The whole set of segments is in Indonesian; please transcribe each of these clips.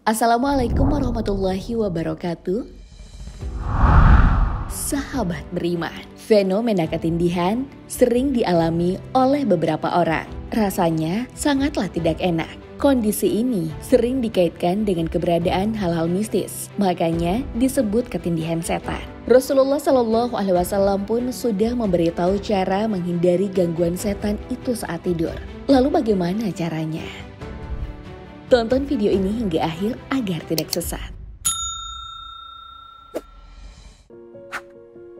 Assalamualaikum warahmatullahi wabarakatuh. Sahabat beriman, fenomena ketindihan sering dialami oleh beberapa orang. Rasanya sangatlah tidak enak. Kondisi ini sering dikaitkan dengan keberadaan hal-hal mistis, makanya disebut ketindihan setan. Rasulullah Shallallahu Alaihi Wasallam pun sudah memberitahu cara menghindari gangguan setan itu saat tidur. Lalu bagaimana caranya? Tonton video ini hingga akhir agar tidak sesat.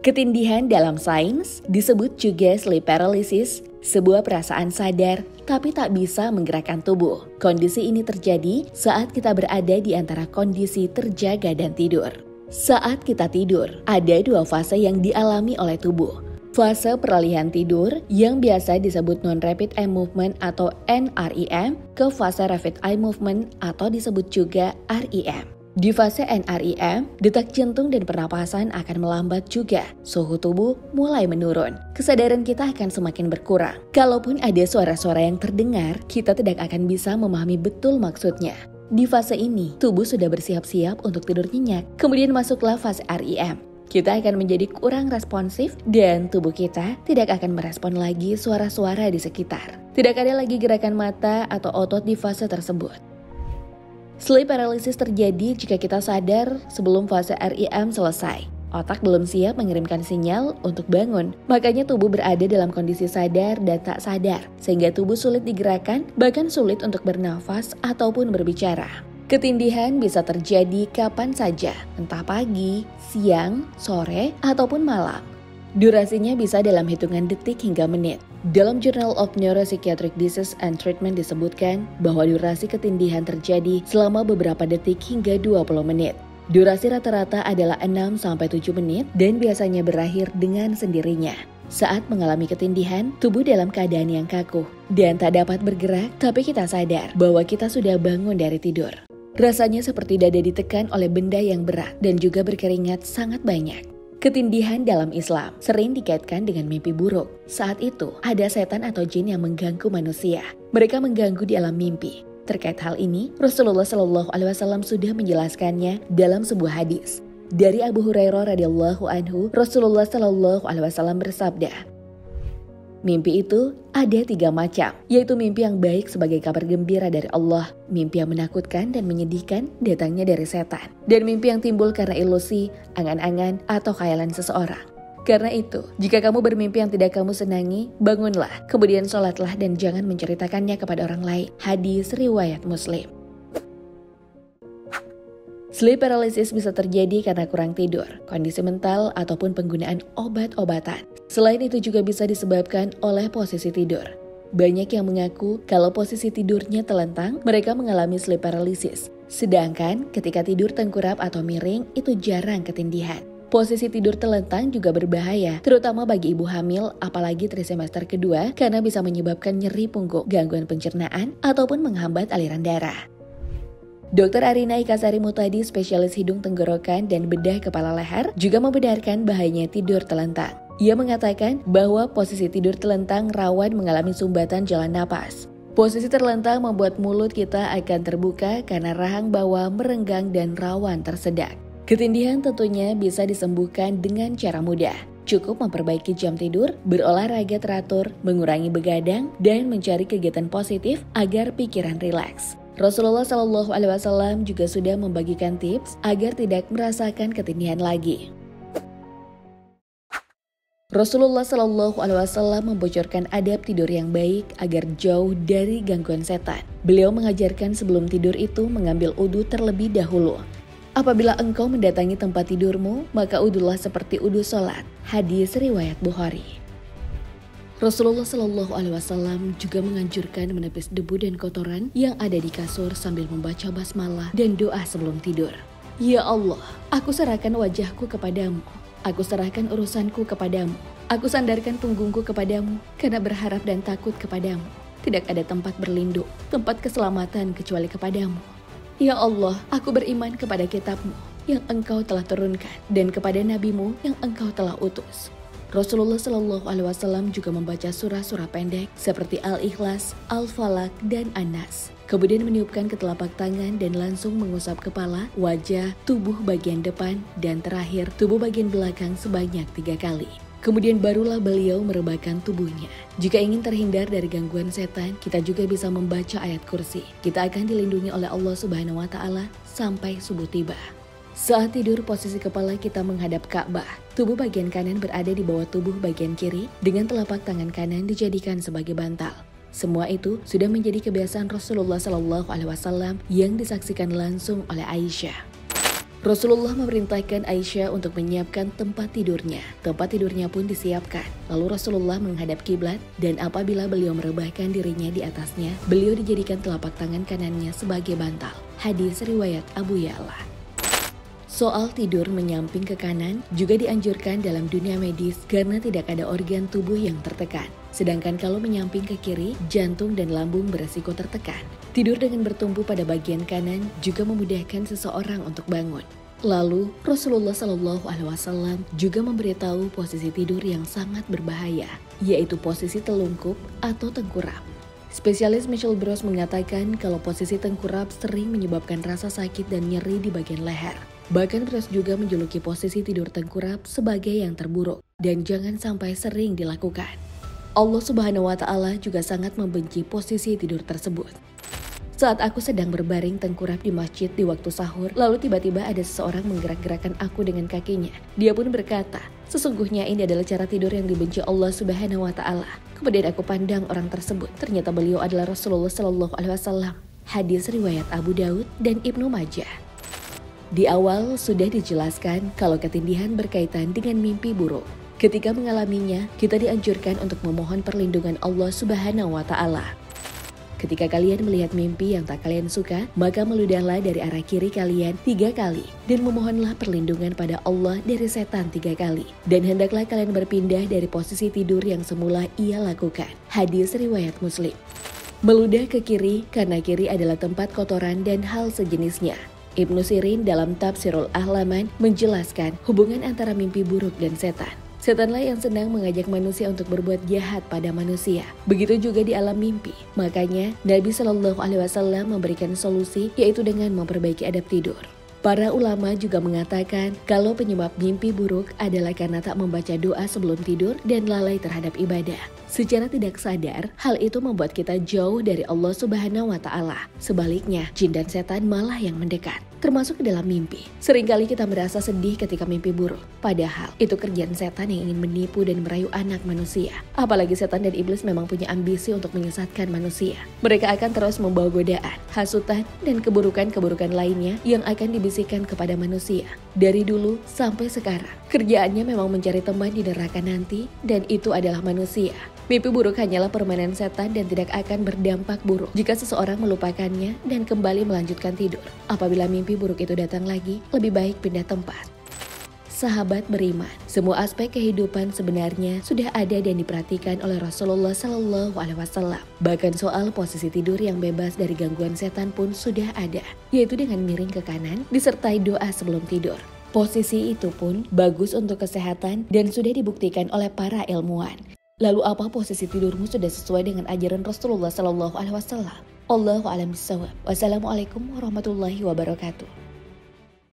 Ketindihan dalam sains disebut juga sleep paralysis, sebuah perasaan sadar tapi tak bisa menggerakkan tubuh. Kondisi ini terjadi saat kita berada di antara kondisi terjaga dan tidur. Saat kita tidur, ada dua fase yang dialami oleh tubuh. Fase peralihan tidur yang biasa disebut non-rapid eye movement atau NREM ke fase rapid eye movement atau disebut juga REM. Di fase NREM, detak jantung dan pernapasan akan melambat juga. Suhu tubuh mulai menurun. Kesadaran kita akan semakin berkurang. Kalaupun ada suara-suara yang terdengar, kita tidak akan bisa memahami betul maksudnya. Di fase ini, tubuh sudah bersiap-siap untuk tidur nyenyak. Kemudian masuklah fase REM. Kita akan menjadi kurang responsif dan tubuh kita tidak akan merespon lagi suara-suara di sekitar. Tidak ada lagi gerakan mata atau otot di fase tersebut. Sleep paralysis terjadi jika kita sadar sebelum fase REM selesai. Otak belum siap mengirimkan sinyal untuk bangun. Makanya tubuh berada dalam kondisi sadar dan tak sadar. Sehingga tubuh sulit digerakkan, bahkan sulit untuk bernafas ataupun berbicara. Ketindihan bisa terjadi kapan saja, entah pagi, siang, sore, ataupun malam. Durasinya bisa dalam hitungan detik hingga menit. Dalam Journal of Neuropsychiatric Disease and Treatment disebutkan bahwa durasi ketindihan terjadi selama beberapa detik hingga 20 menit. Durasi rata-rata adalah 6-7 menit dan biasanya berakhir dengan sendirinya. Saat mengalami ketindihan, tubuh dalam keadaan yang kaku dan tak dapat bergerak, tapi kita sadar bahwa kita sudah bangun dari tidur. Rasanya seperti dada ditekan oleh benda yang berat dan juga berkeringat sangat banyak. Ketindihan dalam Islam sering dikaitkan dengan mimpi buruk. Saat itu, ada setan atau jin yang mengganggu manusia. Mereka mengganggu di alam mimpi. Terkait hal ini, Rasulullah Shallallahu Alaihi Wasallam sudah menjelaskannya dalam sebuah hadis. Dari Abu Hurairah radhiyallahu anhu, Rasulullah Shallallahu Alaihi Wasallam bersabda, mimpi itu ada 3 macam, yaitu mimpi yang baik sebagai kabar gembira dari Allah, mimpi yang menakutkan dan menyedihkan datangnya dari setan, dan mimpi yang timbul karena ilusi, angan-angan, atau khayalan seseorang. Karena itu, jika kamu bermimpi yang tidak kamu senangi, bangunlah, kemudian sholatlah dan jangan menceritakannya kepada orang lain. Hadis riwayat Muslim. Sleep paralysis bisa terjadi karena kurang tidur, kondisi mental, ataupun penggunaan obat-obatan. Selain itu juga bisa disebabkan oleh posisi tidur. Banyak yang mengaku kalau posisi tidurnya telentang, mereka mengalami sleep paralysis. Sedangkan ketika tidur tengkurap atau miring, itu jarang ketindihan. Posisi tidur telentang juga berbahaya, terutama bagi ibu hamil, apalagi trimester kedua, karena bisa menyebabkan nyeri punggung, gangguan pencernaan, ataupun menghambat aliran darah. Dr. Arina Ikasari Mutadi, spesialis hidung tenggorokan dan bedah kepala leher, juga membenarkan bahayanya tidur telentang. Ia mengatakan bahwa posisi tidur telentang rawan mengalami sumbatan jalan napas. Posisi terlentang membuat mulut kita akan terbuka karena rahang bawah merenggang dan rawan tersedak. Ketindihan tentunya bisa disembuhkan dengan cara mudah. Cukup memperbaiki jam tidur, berolahraga teratur, mengurangi begadang, dan mencari kegiatan positif agar pikiran rileks. Rasulullah Shallallahu Alaihi Wasallam juga sudah membagikan tips agar tidak merasakan ketindihan lagi. Rasulullah Shallallahu Alaihi Wasallam membocorkan adab tidur yang baik agar jauh dari gangguan setan. Beliau mengajarkan sebelum tidur itu mengambil udhu terlebih dahulu. Apabila engkau mendatangi tempat tidurmu, maka udhulah seperti udhu sholat. Hadis riwayat Bukhari. Rasulullah Shallallahu Alaihi Wasallam juga menganjurkan menepis debu dan kotoran yang ada di kasur sambil membaca basmalah dan doa sebelum tidur. Ya Allah, aku serahkan wajahku kepadamu. Aku serahkan urusanku kepadamu. Aku sandarkan punggungku kepadamu karena berharap dan takut kepadamu. Tidak ada tempat berlindung, tempat keselamatan kecuali kepadamu. Ya Allah, aku beriman kepada kitabmu yang engkau telah turunkan dan kepada nabimu yang engkau telah utus. Rasulullah Shallallahu Alaihi Wasallam juga membaca surah-surah pendek seperti Al-Ikhlas, Al-Falaq, dan An-Nas. kemudian meniupkan ke telapak tangan dan langsung mengusap kepala, wajah, tubuh bagian depan, dan terakhir tubuh bagian belakang sebanyak 3 kali. Kemudian barulah beliau merebahkan tubuhnya. Jika ingin terhindar dari gangguan setan, kita juga bisa membaca ayat kursi. Kita akan dilindungi oleh Allah Subhanahu wa Ta'ala sampai subuh tiba. Saat tidur, posisi kepala kita menghadap Ka'bah. Tubuh bagian kanan berada di bawah tubuh bagian kiri, dengan telapak tangan kanan dijadikan sebagai bantal. Semua itu sudah menjadi kebiasaan Rasulullah SAW yang disaksikan langsung oleh Aisyah. Rasulullah memerintahkan Aisyah untuk menyiapkan tempat tidurnya. Tempat tidurnya pun disiapkan. Lalu Rasulullah menghadap kiblat dan apabila beliau merebahkan dirinya di atasnya, beliau dijadikan telapak tangan kanannya sebagai bantal. Hadis riwayat Abu Ya'la. Soal tidur menyamping ke kanan juga dianjurkan dalam dunia medis karena tidak ada organ tubuh yang tertekan. Sedangkan kalau menyamping ke kiri, jantung dan lambung beresiko tertekan. Tidur dengan bertumpu pada bagian kanan juga memudahkan seseorang untuk bangun. Lalu, Rasulullah SAW juga memberitahu posisi tidur yang sangat berbahaya, yaitu posisi telungkup atau tengkurap. Spesialis Michelle Bros mengatakan kalau posisi tengkurap sering menyebabkan rasa sakit dan nyeri di bagian leher. Bahkan Bros juga menjuluki posisi tidur tengkurap sebagai yang terburuk dan jangan sampai sering dilakukan. Allah Subhanahu wa Ta'ala juga sangat membenci posisi tidur tersebut. Saat aku sedang berbaring tengkurap di masjid di waktu sahur, lalu tiba-tiba ada seseorang menggerak-gerakkan aku dengan kakinya. Dia pun berkata, sesungguhnya ini adalah cara tidur yang dibenci Allah Subhanahu wa Ta'ala. Kemudian aku pandang orang tersebut, ternyata beliau adalah Rasulullah SAW. Hadis riwayat Abu Daud dan Ibnu Majah. Di awal sudah dijelaskan kalau ketindihan berkaitan dengan mimpi buruk. Ketika mengalaminya, kita dianjurkan untuk memohon perlindungan Allah Subhanahu wa Ta'ala. Ketika kalian melihat mimpi yang tak kalian suka, maka meludahlah dari arah kiri kalian 3 kali dan memohonlah perlindungan pada Allah dari setan 3 kali. Dan hendaklah kalian berpindah dari posisi tidur yang semula ia lakukan. Hadis riwayat Muslim. Meludah ke kiri karena kiri adalah tempat kotoran dan hal sejenisnya. Ibnu Sirin dalam Tafsirul Ahlaman menjelaskan hubungan antara mimpi buruk dan setan. Setanlah yang senang mengajak manusia untuk berbuat jahat pada manusia. Begitu juga di alam mimpi. Makanya Nabi SAW memberikan solusi yaitu dengan memperbaiki adab tidur. Para ulama juga mengatakan kalau penyebab mimpi buruk adalah karena tak membaca doa sebelum tidur dan lalai terhadap ibadah. Secara tidak sadar, hal itu membuat kita jauh dari Allah Subhanahu wa Ta'ala. Sebaliknya, jin dan setan malah yang mendekat, termasuk ke dalam mimpi. Seringkali kita merasa sedih ketika mimpi buruk, padahal itu kerjaan setan yang ingin menipu dan merayu anak manusia. Apalagi setan dan iblis memang punya ambisi untuk menyesatkan manusia. Mereka akan terus membawa godaan, hasutan, dan keburukan-keburukan lainnya yang akan dibisikkan kepada manusia. Dari dulu sampai sekarang, kerjaannya memang mencari teman di neraka nanti, dan itu adalah manusia. Mimpi buruk hanyalah permainan setan dan tidak akan berdampak buruk jika seseorang melupakannya dan kembali melanjutkan tidur. Apabila mimpi buruk itu datang lagi, lebih baik pindah tempat. Sahabat beriman, semua aspek kehidupan sebenarnya sudah ada dan diperhatikan oleh Rasulullah SAW. Bahkan soal posisi tidur yang bebas dari gangguan setan pun sudah ada, yaitu dengan miring ke kanan disertai doa sebelum tidur. Posisi itu pun bagus untuk kesehatan dan sudah dibuktikan oleh para ilmuwan. Lalu apa posisi tidurmu sudah sesuai dengan ajaran Rasulullah SAW? Allahu a'lam bishawab. Wassalamualaikum warahmatullahi wabarakatuh.